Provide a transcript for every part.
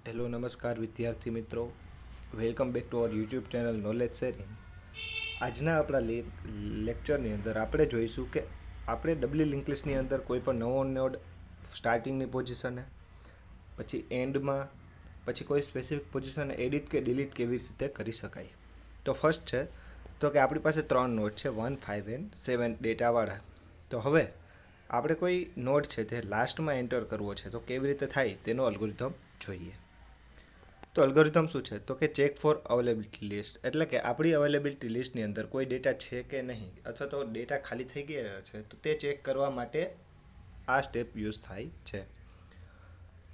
Hello નમસ્કાર વિદ્યાર્થી મિત્રો, welcome back to our YouTube channel knowledge sharing. આજના આપણા લેક્ચરની અંદર આપણે જોઈશું કે આપણે ડબલી લિંક લિસ્ટની અંદર કોઈ પણ નવો નોડ સ્ટાર્ટિંગની પોઝિશને, પછી એન્ડમાં, પછી કોઈ સ્પેસિફિક પોઝિશને એડિટ કે ડિલીટ કેવી રીતે કરી શકાય. તો ફર્સ્ટ છે તો કે આપણી પાસે 3 નોડ છે 1, 5 એન્ડ 7 ડેટાવાળા. તો હવે આપણે કોઈ નોડ છે તે લાસ્ટમાં એન્ટર કરવો છે તો કેવી રીતે થાય તેનો અલ્ગોરિધમ જોઈએ. તો અલ્ગોરિધમ શું છે તો કે ચેક ફોર અવેલેબિલિટી લિસ્ટ, એટલે કે આપણી અવેલેબિલિટી લિસ્ટની અંદર કોઈ ડેટા છે કે નહીં, અથવા તો ડેટા ખાલી થઈ ગયા છે તો તે ચેક કરવા માટે આ સ્ટેપ યુઝ થાય છે.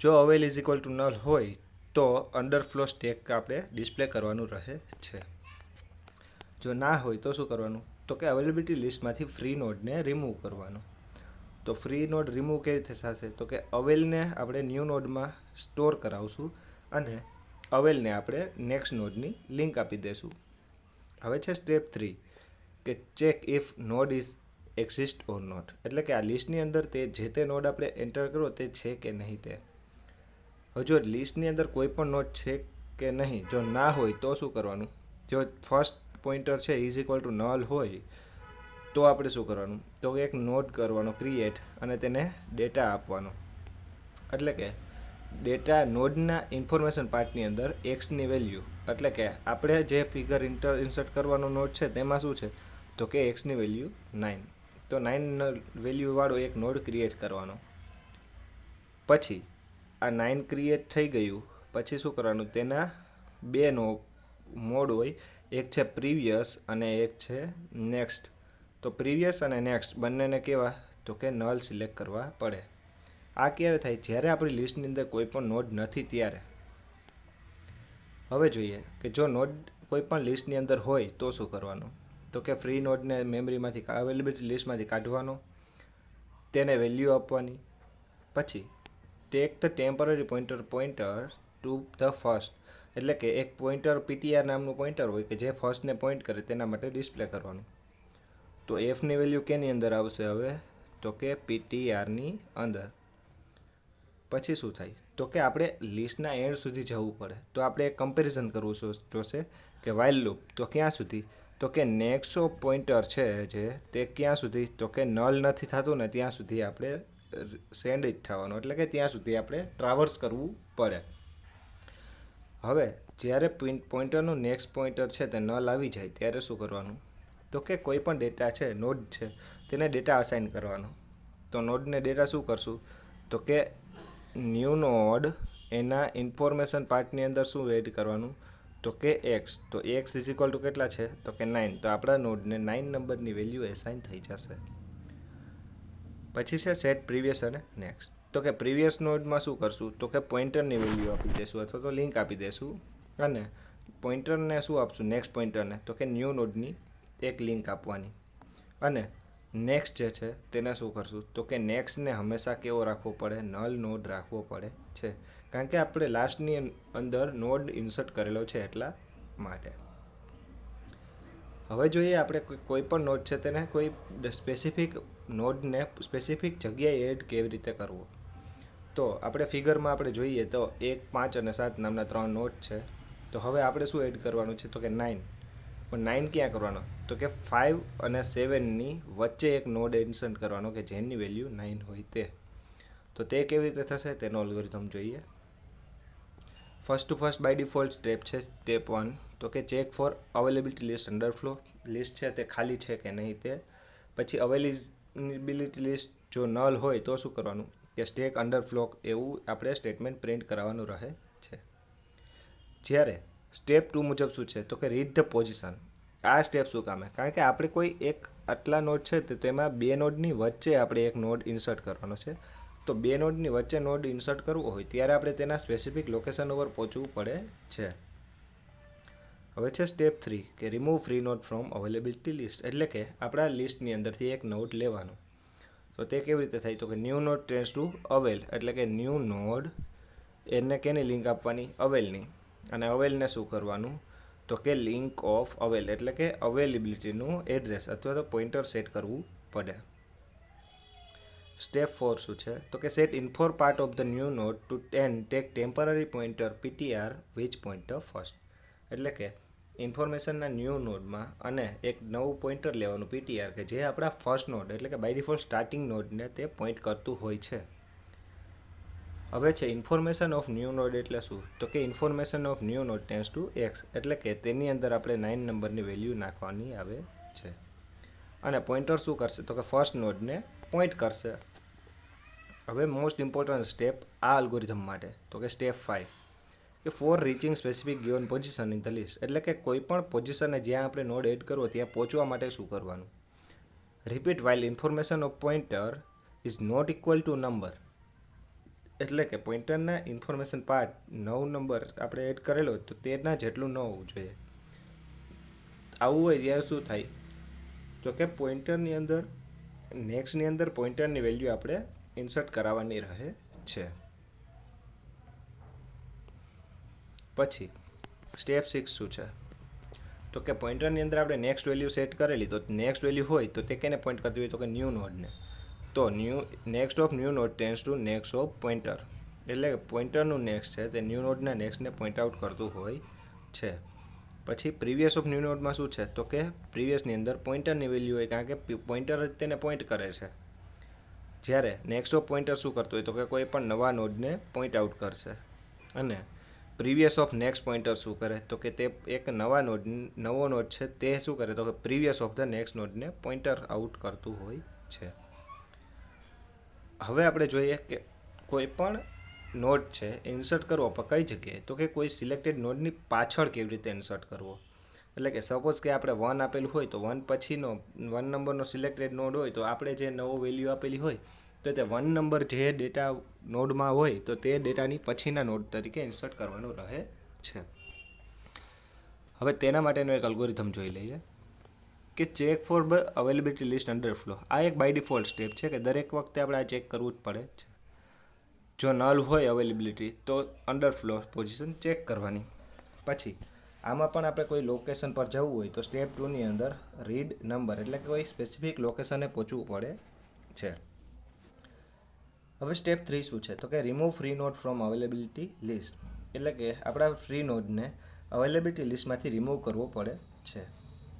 જો avail is equal to null હોય તો અંડરફ્લો સ્ટેક આપણે ડિસ્પ્લે કરવાનું રહે છે. જો ના હોય તો શું કરવાનું તો કે અવેલેબિલિટી લિસ્ટમાંથી ફ્રી નોડને રિમૂવ કરવાનો. તો ફ્રી નોડ રિમૂવ કેવી રીતે થશે તો કે અવેલને આપણે ન્યૂ નોડમાં સ્ટોર કરાવશું અને અવેલને આપણે નેક્સ્ટ નોડની લિંક આપી દઈશું. હવે છે સ્ટેપ 3 કે check if node is exist or not, એટલે કે આ લિસ્ટની અંદર તે નોડ આપણે એન્ટર કરો તે છે કે નહીં તે. હવે જો લિસ્ટની અંદર કોઈ પણ નોડ છે કે નહીં, જો ના હોય તો શું કરવાનું, જો ફર્સ્ટ પોઇન્ટર છે ઇઝ ઇક્વલ ટુ નલ હોય તો આપણે શું કરવાનું તો એક નોડ કરવાનો ક્રિએટ અને તેને ડેટા આપવાનો. એટલે કે ડેટા નોડના ઇન્ફોર્મેશન પાર્ટની અંદર એક્સની વેલ્યુ, એટલે કે આપણે જે ફિગર ઇન્સર્ટ કરવાનો નોડ છે તેમાં શું છે તો કે એક્સની વેલ્યુ 9, તો 9 વેલ્યુવાળો એક નોડ ક્રિએટ કરવાનો. પછી આ 9 ક્રિએટ થઈ ગયું પછી શું કરવાનું, તેના બે મોડ હોય, એક છે પ્રીવિયસ અને એક છે નેક્સ્ટ. તો પ્રીવિયસ અને નેક્સ્ટ બંનેને કેવા તો કે નલ સિલેક્ટ કરવા પડે. આ ક્યારે થાય, જ્યારે આપણી લિસ્ટની અંદર કોઈ પણ નોડ નથી ત્યારે. હવે જોઈએ કે જો નોડ કોઈ પણ લિસ્ટની અંદર હોય તો શું કરવાનું તો કે ફ્રી નોડને મેમરીમાંથી અવેલેબિલિટી લિસ્ટમાંથી કાઢવાનો, તેને વેલ્યુ આપવાની. પછી take the temporary pointer to the first, એટલે કે એક પોઇન્ટર પીટીઆર નામનું પોઇન્ટર હોય કે જે ફર્સ્ટને પોઇન્ટ કરે તેના માટે ડિસ્પ્લે કરવાનું. તો એફની વેલ્યુ કેની અંદર આવશે હવે તો કે પીટીઆરની અંદર. પછી શું થાય તો કે આપણે લિસ્ટના એન્ડ સુધી જવું પડે, તો આપણે એક કમ્પેરિઝન કરવું જોશે કે વાઇલ લૂપ તો ક્યાં સુધી તો કે નેક્સ્ટ પોઇન્ટર છે જે તે ક્યાં સુધી તો કે નલ નથી થતું ને ત્યાં સુધી આપણે સેન્ડ જ થવાનું, એટલે કે ત્યાં સુધી આપણે ટ્રાવર્સ કરવું પડે. હવે જ્યારે પોઇન્ટરનું નેક્સ્ટ પોઇન્ટર છે તે નલ આવી જાય ત્યારે શું કરવાનું તો કે કોઈ પણ ડેટા છે નોડ છે તેને ડેટા અસાઇન કરવાનો. તો નોડને ડેટા શું કરશું તો કે ન્યૂ નોડ એના ઇન્ફોર્મેશન પાર્ટની અંદર શું એડ કરવાનું તો કે એક્સ. તો એક્સ ઇઝ ઇક્વલ ટુ કેટલા છે તો કે 9, તો આપણા નોડને 9 નંબરની વેલ્યુ એસાઇન થઈ જશે. પછી છે સેટ પ્રીવિયસ અને નેક્સ્ટ. તો કે પ્રીવિયસ નોડમાં શું કરશું તો કે પોઇન્ટરની વેલ્યુ આપી દઈશું અથવા તો લિંક આપી દઈશું, અને પોઇન્ટરને શું આપશું નેક્સ્ટ પોઇન્ટરને તો કે ન્યૂ નોડની એક લિંક આપવાની. અને નેક્સ્ટ જે છે તેને શું કરશું તો કે નેક્સ્ટને હંમેશા કેવો રાખવો પડે, નલ નોડ રાખવો પડે છે, કારણ કે આપણે લાસ્ટની અંદર નોડ ઇન્સર્ટ કરેલો છે એટલા માટે. હવે જોઈએ આપણે કોઈ પણ નોડ છે તેને કોઈ સ્પેસિફિક નોડને સ્પેસિફિક જગ્યાએ એડ કેવી રીતે કરવો. તો આપણે ફિગરમાં આપણે જોઈએ તો 1, 5 અને 7 નામના 3 નોડ છે. તો હવે આપણે શું એડ કરવાનું છે તો કે 9, પણ 9 ક્યાં કરવાનો તો કે 5 અને 7ની વચ્ચે એક નોડ ઇન્સર્ટ કરવાનો કે જેની વેલ્યુ 9 હોય તે. તો તે કેવી રીતે થશે તેનો અલ્ગોરિધમ જોઈએ. First to first by default step છે સ્ટેપ 1 તો કે check for availability list underflow, list છે તે ખાલી છે કે નહીં તે. પછી અવેલેબિલિટી લિસ્ટ જો નલ હોય તો શું કરવાનું કે સ્ટેક અંડરફ્લો, એવું આપણે સ્ટેટમેન્ટ પ્રિન્ટ કરાવવાનું રહે છે. જ્યારે સ્ટેપ 2 મુજબ શું છે તો કે રીડ ધ પોઝિશન. આ સ્ટેપ શું કામ છે, કારણ કે આપણે કોઈ એક આટલા નોડ છે તો તેમાં બે નોડની વચ્ચે આપણે એક નોડ ઇન્સર્ટ કરવાનો છે. તો બે નોડની વચ્ચે નોડ ઇન્સર્ટ કરવો હોય ત્યારે આપણે તેના સ્પેસિફિક લોકેશન ઉપર પહોંચવું પડે છે. હવે છે સ્ટેપ 3 કે remove free node from availability list, એટલે કે આપણા લિસ્ટની અંદરથી એક નોડ લેવાનો. તો તે કેવી રીતે થાય તો કે new node tends to avail, એટલે કે ન્યૂ નોડ એને કેની લિંક આપવાની અવેલની, અને અવેલને શું કરવાનું તો કે લિંક ઓફ અવેલ, એટલે કે અવેલેબિલિટીનું એડ્રેસ અથવા તો પોઇન્ટર સેટ કરવું પડે. સ્ટેપ 4 શું છે તો કે set info part of the new node to take temporary pointer PTR which pointer first. એટલે કે ઇન્ફોર્મેશનના ન્યૂ નોડમાં અને એક નવું પોઇન્ટર લેવાનું પીટીઆર કે જે આપણા ફર્સ્ટ નોડ એટલે કે બાય ડિફોલ્ટ સ્ટાર્ટિંગ નોડને તે પોઇન્ટ કરતું હોય છે. હવે છે ઇન્ફોર્મેશન ઓફ ન્યૂ નોડ એટલે શું તો કે information of new node tends two x એટલે કે તેની અંદર આપણે 9 નંબરની વેલ્યુ નાખવાની આવે છે. અને પોઇન્ટર શું કરશે તો કે ફર્સ્ટ નોડને પોઇન્ટ કરશે. હવે મોસ્ટ ઇમ્પોર્ટન્ટ સ્ટેપ આ અલ્ગોરિધમ માટે તો કે સ્ટેપ 5 કે for reaching specific given position in the list એટલે કે કોઈ પણ પોઝિશનને જ્યાં આપણે નોડ એડ કરવો ત્યાં પહોંચવા માટે શું કરવાનું. Repeat while information of pointer is not equal to number એટલે કે પોઇન્ટરના ઇન્ફોર્મેશન પાર્ટ 9 નંબર આપણે એડ કરેલો તો તેના જેટલું ન હોવું જોઈએ. આવું હોય ત્યારે શું થાય તો કે પોઇન્ટરની અંદર નેક્સ્ટની અંદર પોઇન્ટરની વેલ્યુ આપણે ઇન્સર્ટ કરાવવાની રહે છે. પછી સ્ટેપ 6 શું છે તો કે પોઇન્ટરની અંદર આપણે નેક્સ્ટ વેલ્યુ સેટ કરેલી તો નેક્સ્ટ વેલ્યુ હોય તો તે કેને પોઇન્ટ કરતી હોય તો કે ન્યૂ નોડને. તો next of new node tends two next of pointer એટલે કે પોઇન્ટરનું નેક્સ્ટ છે તે ન્યૂ નોડના નેક્સ્ટને પોઇન્ટ આઉટ કરતું હોય છે. પછી પ્રીવિયસ ઓફ ન્યૂ નોડમાં શું છે તો કે પ્રીવિયસની અંદર પોઇન્ટરની વેલ્યુ હોય કારણ કે પોઇન્ટર જ તેને પોઇન્ટ કરે છે. જ્યારે નેક્સ્ટ ઓફ પોઇન્ટર શું કરતું હોય તો કે કોઈ પણ નવા નોડને પોઇન્ટ આઉટ કરશે. અને પ્રીવિયસ ઓફ નેક્સ્ટ પોઇન્ટર શું કરે તો કે તે એક નવો નોડ છે તે શું કરે તો કે પ્રીવિયસ ઓફ ધ નેક્સ્ટ નોડને પોઇન્ટર આઉટ કરતું હોય છે. હવે આપણે જોઈએ કે કોઈ પણ નોડ છે ઇન્સર્ટ કરવો પણ કઈ જગ્યાએ તો કે કોઈ સિલેક્ટેડ નોડની પાછળ કેવી રીતે ઇન્સર્ટ કરવો. એટલે કે સપોઝ કે આપણે 1 આપેલું હોય તો 1 પછીનો 1 નંબરનો સિલેક્ટેડ નોડ હોય તો આપણે જે નવો વેલ્યુ આપેલી હોય તો તે 1 નંબર જે ડેટા નોડમાં હોય તો તે ડેટાની પછીના નોડ તરીકે ઇન્સર્ટ કરવાનું રહે છે. હવે તેના માટેનો એક અલ્ગોરિધમ જોઈ લઈએ કે check for availability list underflow. આ એક બાય ડિફોલ્ટ સ્ટેપ છે કે દરેક વખતે આપણે આ ચેક કરવું જ પડે છે. જો નલ હોય અવેલેબિલિટી તો અંડર ફ્લો પોઝિશન ચેક કરવાની. પછી આમાં પણ આપણે કોઈ લોકેશન પર જવું હોય તો સ્ટેપ 2ની અંદર રીડ નંબર એટલે કે કોઈ સ્પેસિફિક લોકેશને પહોંચવું પડે છે. હવે સ્ટેપ 3 શું છે તો કે remove free node from availability list એટલે કે આપણા ફ્રી નોડને અવેલેબિલિટી લિસ્ટમાંથી રિમૂવ કરવો પડે છે.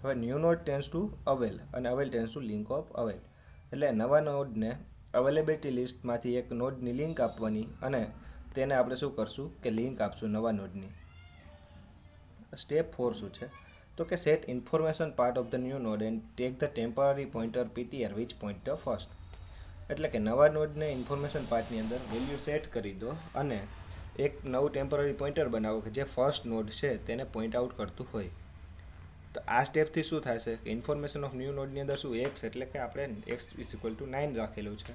હવે new node tends to avail અને avail tends to link of avail એટલે નવા નોડને અવેલેબિલિટી લિસ્ટમાંથી એક નોડની લિંક આપવાની અને તેને આપણે શું કરશું કે લિંક આપશું નવા નોડની. સ્ટેપ 4 શું છે તો કે set information part of the new node and take the temporary pointer PTR which pointer first એટલે કે નવા નોડને ઇન્ફોર્મેશન પાર્ટની અંદર વેલ્યુ સેટ કરી દો અને એક નવું ટેમ્પરરી પોઇન્ટર બનાવો કે જે ફર્સ્ટ નોડ છે તેને પોઇન્ટ આઉટ કરતું હોય. તો આ સ્ટેપથી શું થશે કે ઇન્ફોર્મેશન ઓફ ન્યૂ નોડની અંદર શું એક્સ એટલે કે આપણે એક્સ ઇઝ ઇક્વલ ટુ 9 રાખેલું છે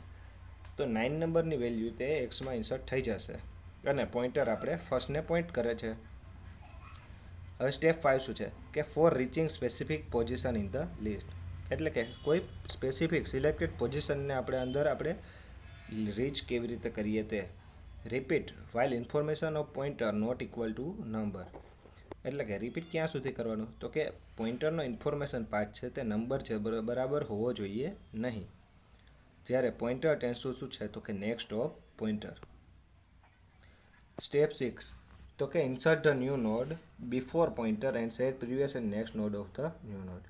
તો 9 નંબરની વેલ્યુ તે એક્સમાં ઇન્સર્ટ થઈ જશે અને પોઇન્ટર આપણે ફર્સ્ટને પોઇન્ટ કરે છે. હવે સ્ટેપ 5 શું છે કે for reaching specific position in the list એટલે કે કોઈ સ્પેસિફિક સિલેક્ટેડ પોઝિશનને આપણે રીચ કેવી રીતે કરીએ તે. Repeat while information of pointer not equal to number એટલે કે રિપીટ ક્યાં સુધી કરવાનું તો કે પોઇન્ટરનો ઇન્ફોર્મેશન પાર્ટ છે તે નંબર છે બરાબર હોવો જોઈએ નહીં. જ્યારે પોઇન્ટર ટેન્સ ટુ શું છે તો કે નેક્સ્ટ ઓફ પોઇન્ટર. સ્ટેપ 6 તો કે insert the new node before pointer and set previous and next node of the new node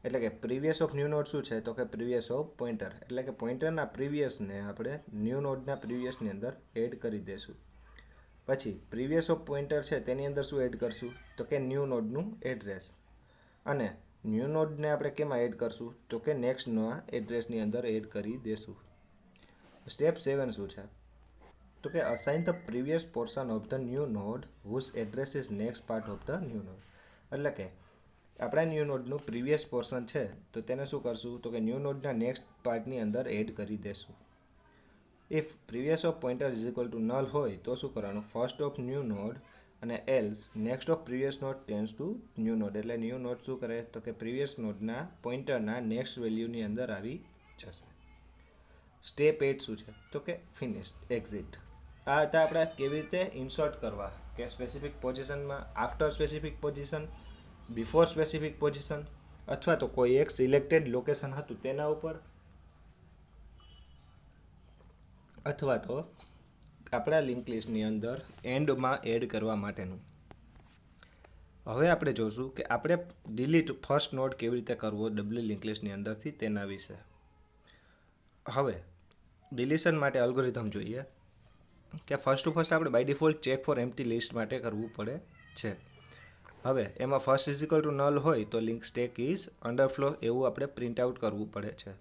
એટલે કે પ્રીવિયસ ઓફ ન્યૂ નોડ શું છે તો કે પ્રીવિયસ ઓફ પોઇન્ટર એટલે કે પોઇન્ટરના પ્રીવિયસને આપણે ન્યૂ નોડના પ્રીવિયસની અંદર એડ કરી દઈશું. પછી પ્રીવિયસ ઓફ પોઇન્ટર છે તેની અંદર શું એડ કરશું તો કે ન્યૂ નોડનું એડ્રેસ અને ન્યૂ નોડને આપણે કેમાં એડ કરશું તો કે નેક્સ્ટના એડ્રેસની અંદર એડ કરી દેશું. સ્ટેપ 7 શું છે તો કે assign the previous portion of the new node whose address is next part of the new node એટલે કે આપણા ન્યૂ નોડનું પ્રીવિયસ પોર્શન છે તો તેને શું કરશું તો કે ન્યૂ નોડના નેક્સ્ટ પાર્ટની અંદર એડ કરી દેશું. If previous of pointer is equal to null હોય તો શું કરવાનું ફર્સ્ટ ઓફ ન્યૂ નોડ અને else next of previous node tends to new node એટલે ન્યૂ નોડ શું કરે તો કે પ્રીવિયસ નોડના પોઇન્ટરના નેક્સ્ટ વેલ્યુની અંદર આવી જશે. સ્ટેપ 8 શું છે તો કે ફિનિશ એક્ઝિટ. આ હતા આપણે કેવી રીતે ઇન્સર્ટ કરવા કે સ્પેસિફિક પોઝિશનમાં after specific position before specific position અથવા તો કોઈ એક સિલેક્ટેડ લોકેશન હતું તેના ઉપર અથવા તો આપણા લિંક લિસ્ટની અંદર એન્ડમાં એડ કરવા માટેનું. હવે આપણે જોશું કે આપણે ડિલીટ ફર્સ્ટ નોડ કેવી રીતે કરવો ડબલ્યુ લિંક લિસ્ટની અંદરથી તેના વિશે. હવે ડિલીશન માટે અલ્ગોરિધમ જોઈએ કે ફર્સ્ટ ટુ ફર્સ્ટ આપણે by default check for empty list માટે કરવું પડે છે. હવે એમાં first is equal to null હોય તો લિંક સ્ટેક ઇઝ અંડરફ્લો એવું આપણે પ્રિન્ટ આઉટ કરવું પડે છે.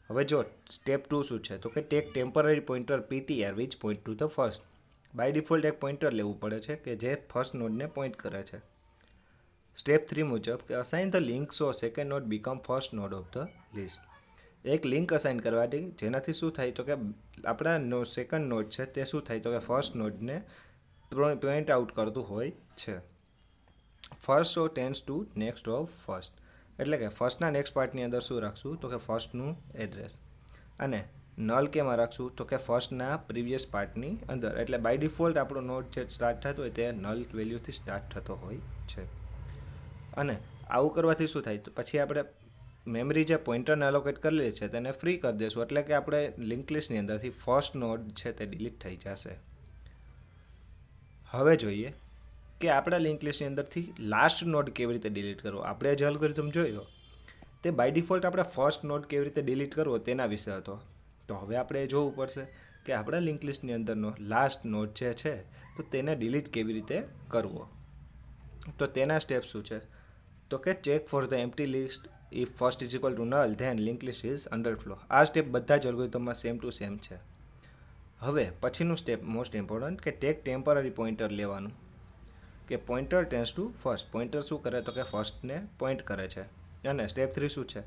હવે જો સ્ટેપ 2 શું છે તો કે take temporary pointer ptr which point to the first. By default એક પોઇન્ટર લેવું પડે છે કે જે ફર્સ્ટ નોડને પોઇન્ટ કરે છે. સ્ટેપ 3 મુજબ કે assign the link so second node become first node of the list. એક લિંક અસાઇન કરવાથી જેનાથી શું થાય તો કે આપણા સેકન્ડ નોડ છે તે શું થાય તો કે ફર્સ્ટ નોડને પોઈન્ટ આઉટ કરતું હોય છે. First so tense two next of first, એટલે કે ફર્સ્ટના નેક્સ્ટ પાર્ટની અંદર શું રાખશું તો કે ફર્સ્ટનું એડ્રેસ, અને નલ કેમાં રાખશું તો કે ફર્સ્ટના પ્રીવિયસ પાર્ટની અંદર. એટલે બાય ડિફોલ્ટ આપણો નોડ જે સ્ટાર્ટ થતો હોય તે નલ વેલ્યુથી સ્ટાર્ટ થતો હોય છે. અને આવું કરવાથી શું થાય તો પછી આપણે મેમરી જે પોઇન્ટરને એલોકેટ કરેલી છે તેને ફ્રી કરી દઈશું, એટલે કે આપણે લિંક લિસ્ટની અંદરથી ફર્સ્ટ નોડ છે તે ડિલીટ થઈ જશે. હવે જોઈએ કે આપણા લિંક લિસ્ટની અંદરથી લાસ્ટ નોડ કેવી રીતે ડિલીટ કરવો. આપણે જે અલ્ગોરિધમ જોયો તે બાય ડિફોલ્ટ આપણે ફર્સ્ટ નોડ કેવી રીતે ડિલીટ કરવો તેના વિશે હતો. તો હવે આપણે જોવું પડશે કે આપણા લિંક લિસ્ટની અંદરનો લાસ્ટ નોડ જે છે તો તેને ડિલીટ કેવી રીતે કરવો. તો તેના સ્ટેપ શું છે તો કે check for the empty list if first is equal to null then link list is underflow. આ સ્ટેપ બધા જ અલ્ગોરિધમમાં સેમ ટુ સેમ છે. હવે પછીનું સ્ટેપ મોસ્ટ ઇમ્પોર્ટન્ટ કે ટેક ટેમ્પરરી પોઇન્ટર લેવાનું, કે pointer tends to first. Pointer શું કરે તો કે ફર્સ્ટને પોઇન્ટ કરે છે. અને સ્ટેપ 3 શું છે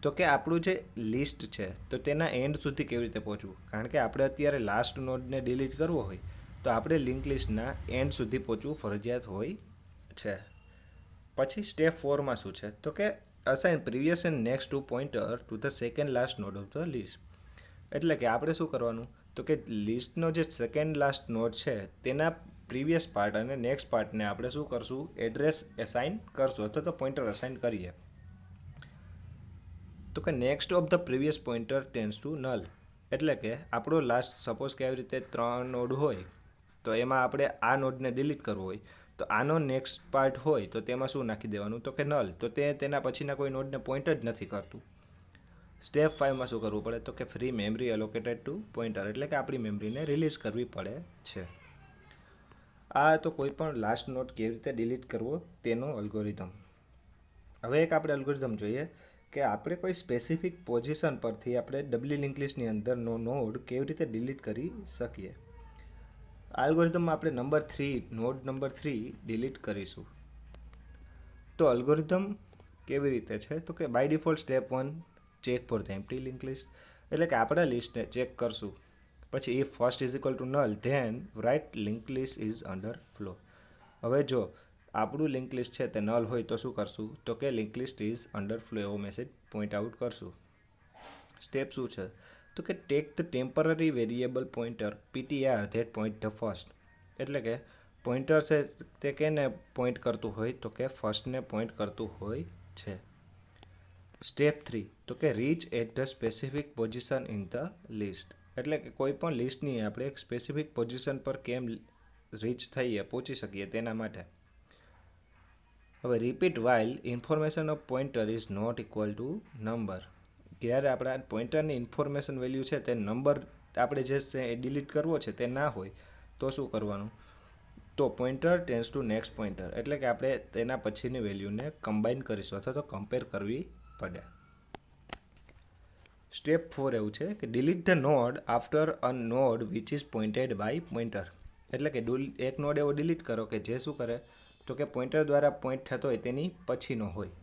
તો કે આપણું જે લિસ્ટ છે તો તેના એન્ડ સુધી કેવી રીતે પહોંચવું. કારણ કે આપણે અત્યારે લાસ્ટ નોડને ડિલીટ કરવો હોય તો આપણે લિંક લિસ્ટના એન્ડ સુધી પહોંચવું ફરજિયાત હોય છે. પછી સ્ટેપ 4માં શું છે તો કે assign previous and next to pointer to the second last node of the list. એટલે કે આપણે શું કરવાનું તો કે લિસ્ટનો જે સેકન્ડ લાસ્ટ નોડ છે તેના પ્રીવિયસ પાર્ટ અને નેક્સ્ટ પાર્ટને આપણે શું કરશું એડ્રેસ એસાઇન કરશું અથવા તો પોઇન્ટર અસાઇન કરીએ. તો કે next of the previous pointer tends two null. એટલે કે આપણો લાસ્ટ સપોઝ કે આવી રીતે 3 નોડ હોય તો એમાં આપણે આ નોડને ડિલીટ કરવો હોય તો આનો નેક્સ્ટ પાર્ટ હોય તો તેમાં શું નાખી દેવાનું તો કે નલ. તો તે તેના પછીના કોઈ નોડને પોઇન્ટ જ નથી કરતું. સ્ટેપ 5માં શું કરવું પડે તો કે ફ્રી મેમરી એલોકેટેડ ટુ પોઇન્ટર, એટલે કે આપણી મેમરીને રિલીઝ કરવી પડે છે. આ તો કોઈ પણ લાસ્ટ નોડ કેવી રીતે ડિલીટ કરવો તેનો અલ્ગોરિધમ. હવે એક આપણે અલ્ગોરિધમ જોઈએ કે આપણે કોઈ સ્પેસિફિક પોઝિશન પરથી આપણે ડબલ્યુ લિંક લિસ્ટની અંદરનો નોડ કેવી રીતે ડિલીટ કરી શકીએ. આ અલ્ગોરિધમમાં આપણે નોડ નંબર 3 ડિલીટ કરીશું. તો અલ્ગોરિધમ કેવી રીતે છે તો કે by default step 1 check for the empty link list, એટલે કે આપણા લિસ્ટને ચેક કરશું. પછી if first is equal to null then right link list is underflow. હવે જો આપણું લિંક લિસ્ટ છે તે નલ હોય તો શું કરશું તો કે link list is under flow એવો મેસેજ પોઈન્ટ આઉટ કરશું. સ્ટેપ શું છે તો કે take the temporary variable pointer ptr that point the first. એટલે કે પોઇન્ટર છે તે કેને પોઈન્ટ કરતું હોય તો કે ફર્સ્ટને પોઈન્ટ કરતું હોય છે. સ્ટેપ 3 તો કે reach at the specific position in the list. એટલે કે કોઈ પણ લિસ્ટની આપણે એક સ્પેસિફિક પોઝિશન પર કેમ રીચ થઈએ પહોંચી શકીએ તેના માટે. હવે repeat while information of pointer is not equal to number. જ્યારે આપણા પોઇન્ટરની ઇન્ફોર્મેશન વેલ્યુ છે તે નંબર આપણે જે ડિલીટ કરવો છે તે ના હોય તો શું કરવાનું તો pointer tends two next pointer. એટલે કે આપણે તેના પછીની વેલ્યુને કમ્બાઈન કરીશું અથવા તો કમ્પેર કરવી પડે. સ્ટેપ 4 એવું છે કે delete the node after a node which is pointed by pointer. એટલે કે એક નોડ એવો ડિલીટ કરો કે જે શું કરે તો કે પોઇન્ટર દ્વારા પોઈન્ટ થતો હોય તેની પછીનો હોય.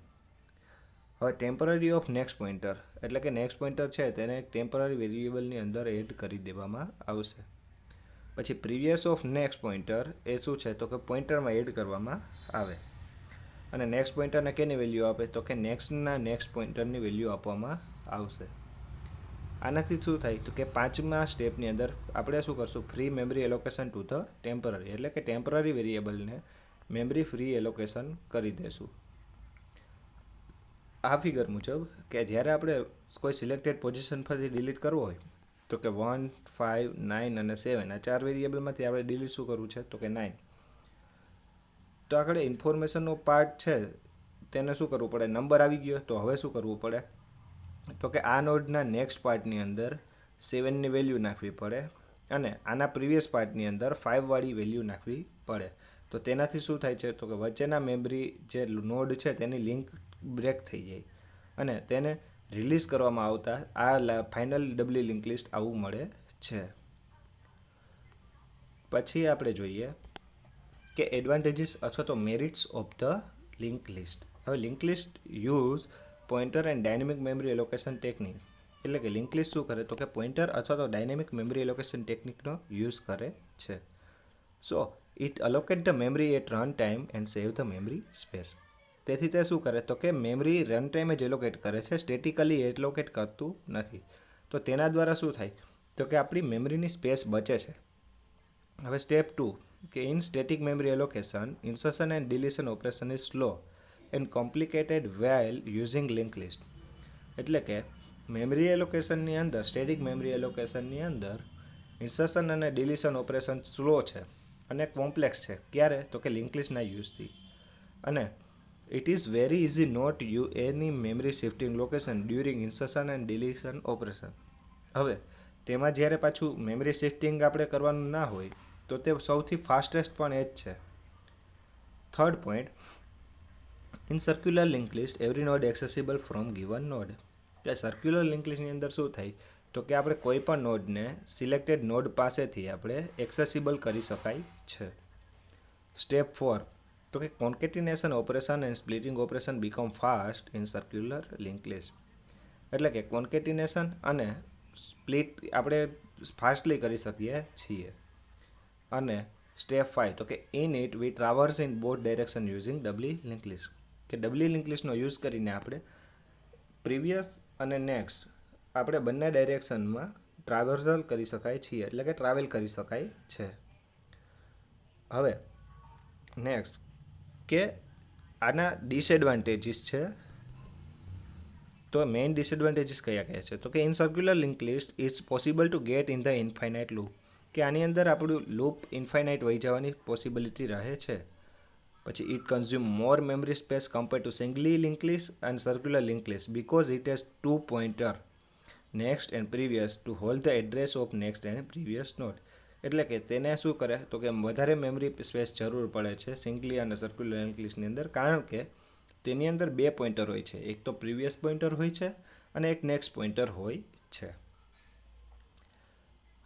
હવે ટેમ્પરરી ઓફ નેક્સ્ટ પોઇન્ટર, એટલે કે નેક્સ્ટ પોઇન્ટર છે તેને ટેમ્પરરી વેરિયેબલની અંદર એડ કરી દેવામાં આવશે. પછી પ્રીવિયસ ઓફ નેક્સ્ટ પોઇન્ટર એ શું છે તો કે પોઇન્ટરમાં એડ કરવામાં આવે. અને નેક્સ્ટ પોઇન્ટરને કેની વેલ્યુ આપે તો કે નેક્સ્ટના નેક્સ્ટ પોઇન્ટરની વેલ્યુ આપવામાં આવશે. આનાથી શું થાય તો કે 5મા સ્ટેપની અંદર આપણે શું કરશું free memory allocation to the temporary. એટલે કે ટેમ્પરરી વેરિયેબલને મેમરી ફ્રી એલોકેશન કરી દેશું. આ ફિગર મુજબ કે જ્યારે આપણે કોઈ સિલેક્ટેડ પોઝિશન પરથી ડિલીટ કરવો હોય તો કે 1, 5, 9 અને 7 આ 4 વેરિયેબલમાંથી આપણે ડિલીટ શું કરવું છે તો કે 9. તો આગળ ઇન્ફોર્મેશનનો પાર્ટ છે તેને શું કરવું પડે, નંબર આવી ગયો તો હવે શું કરવું પડે તો કે આ નોડના નેક્સ્ટ પાર્ટની અંદર 7ની વેલ્યુ નાખવી પડે અને આના પ્રીવિયસ પાર્ટની અંદર 5 વાળી વેલ્યુ નાખવી પડે. તો તેનાથી શું થાય છે તો કે વચ્ચેના મેમરી જે નોડ છે તેની લિંક બ્રેક થઈ જાય અને તેને રિલીઝ કરવામાં આવતા આ ફાઇનલ ડબલી લિંક લિસ્ટ આવું મળે છે. પછી આપણે જોઈએ કે એડવાન્ટેજીસ અથવા તો merits of the link list. હવે link list use pointer and dynamic memory allocation technique. એટલે કે લિંક લિસ્ટ શું કરે તો કે પોઇન્ટર અથવા તો ડાયનેમિક મેમરી એલોકેશન ટેકનિકનો યુઝ કરે છે. So it allocate the memory at run time and save the memory space. તેથી તે શું કરે તો કે મેમરી રન ટાઈમે જ એલોકેટ કરે છે, સ્ટેટિકલી એલોકેટ કરતું નથી. તો તેના દ્વારા શું થાય તો કે આપણી મેમરીની સ્પેસ બચે છે. હવે સ્ટેપ 2 કે in static memory allocation insertion and deletion operation is slow and complicated while using link list. એટલે કે મેમરી એલોકેશનની અંદર, સ્ટેટિક મેમરી એલોકેશનની અંદર ઇન્સર્શન અને ડિલીશન ઓપરેશન સ્લો છે અને કોમ્પ્લેક્સ છે. ક્યારે તો કે લિંક લિસ્ટના યુઝથી. અને it is very easy not you any memory shifting location during insertion and deletion operation. હવે તેમાં જ્યારે પાછું મેમરી શિફ્ટિંગ આપણે કરવાનું ના હોય તો તે સૌથી ફાસ્ટેસ્ટ પણ એ જ છે. Third point, in circular link list every node accessible from given node. એટલે સર્ક્યુલર લિંક લિસ્ટની અંદર શું થાય તો કે આપણે કોઈ પણ નોડને સિલેક્ટેડ નોડ પાસેથી આપણે એક્સેસિબલ કરી શકાય છે. સ્ટેપ 4 તો કે concatenation operation and splitting operation become fast in circular link list. એટલે કે કોન્કેટિનેશન અને સ્પ્લિટ આપણે ફાસ્ટલી કરી શકીએ છીએ. અને સ્ટેપ 5 તો કે in it we traverse in both direction using doubly link list. કે ડબલી લિંક લિસ્ટનો યુઝ કરીને આપણે પ્રીવિયસ અને નેક્સ્ટ આપણે બંને ડાયરેક્શનમાં ટ્રાવર્સલ કરી શકાય છીએ, એટલે કે ટ્રાવેલ કરી શકાય છે. હવે નેક્સ્ટ કે આના ડિસએડવાન્ટેજીસ છે. તો મેઇન ડિસએડવાન્ટેજીસ કયા કયા છે તો કે in circular link list it's possible to get in the infinite loop. કે આની અંદર આપણું લૂપ ઇન્ફાઇનાઇટ વહી જવાની પોસિબિલિટી રહે છે. પછી it consume more memory space compare to singly link list and circular link list because it has 2 pointer next and previous two hold the address of next and previous node. એટલે કે તેને શું કરે તો કે વધારે મેમરી સ્પેસ જરૂર પડે છે સિંગલી અને સર્ક્યુલર લિંક લિસ્ટની અંદર, કારણ કે તેની અંદર 2 પોઇન્ટર હોય છે. એક તો પ્રીવિયસ પોઇન્ટર હોય છે અને એક નેક્સ્ટ પોઇન્ટર હોય છે.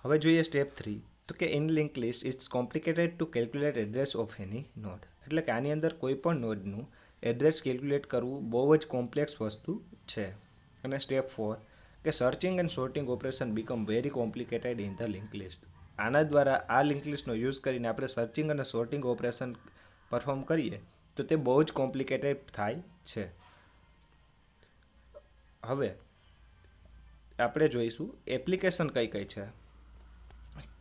હવે જોઈએ સ્ટેપ 3 તો કે in link list it's complicated to calculate address of any node. એટલે કે આની અંદર કોઈ પણ નોડનું એડ્રેસ કેલ્ક્યુલેટ કરવું બહુ જ કોમ્પ્લેક્સ વસ્તુ છે. અને સ્ટેપ 4 કે searching and sorting operation become very complicated in the link list. આના દ્વારા આ લિંક લિસ્ટનો યુઝ કરીને આપણે સર્ચિંગ અને સોર્ટિંગ ઓપરેશન પરફોર્મ કરીએ તો તે બહુ જ કોમ્પ્લિકેટેડ થાય છે. હવે આપણે જોઈશું એપ્લિકેશન કઈ કઈ છે.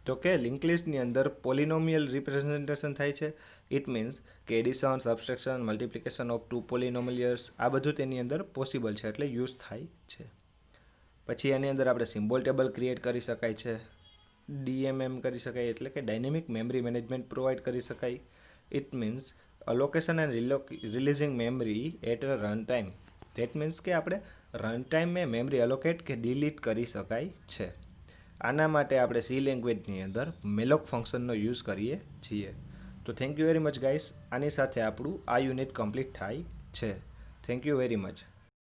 તો કે લિંક લિસ્ટની અંદર પોલિનોમિયલ રિપ્રેઝન્ટેશન થાય છે. ઇટ મીન્સ કે એડિશન, સબસ્ટ્રેક્શન, મલ્ટિપ્લિકેશન ઓફ 2 પોલિનોમિયલ્સ આ બધું તેની અંદર પોસિબલ છે, એટલે યુઝ થાય છે. પછી એની અંદર આપણે સિમ્બોલ ટેબલ ક્રિએટ કરી શકાય છે, DMM કરી શકાય, એટલે કે ડાયનેમિક મેમરી મેનેજમેન્ટ પ્રોવાઈડ કરી શકાય. It means allocation and releasing memory at run time. That means કે આપણે રન ટાઈમે મેમરી અલોકેટ કે ડિલીટ કરી શકાય છે. આના માટે આપણે સી લેંગ્વેજની અંદર મેલોક ફંક્શનનો યુઝ કરીએ છીએ. તો thank you very much guys. આની સાથે આપણું આ યુનિટ કમ્પ્લીટ થાય છે. Thank you very much.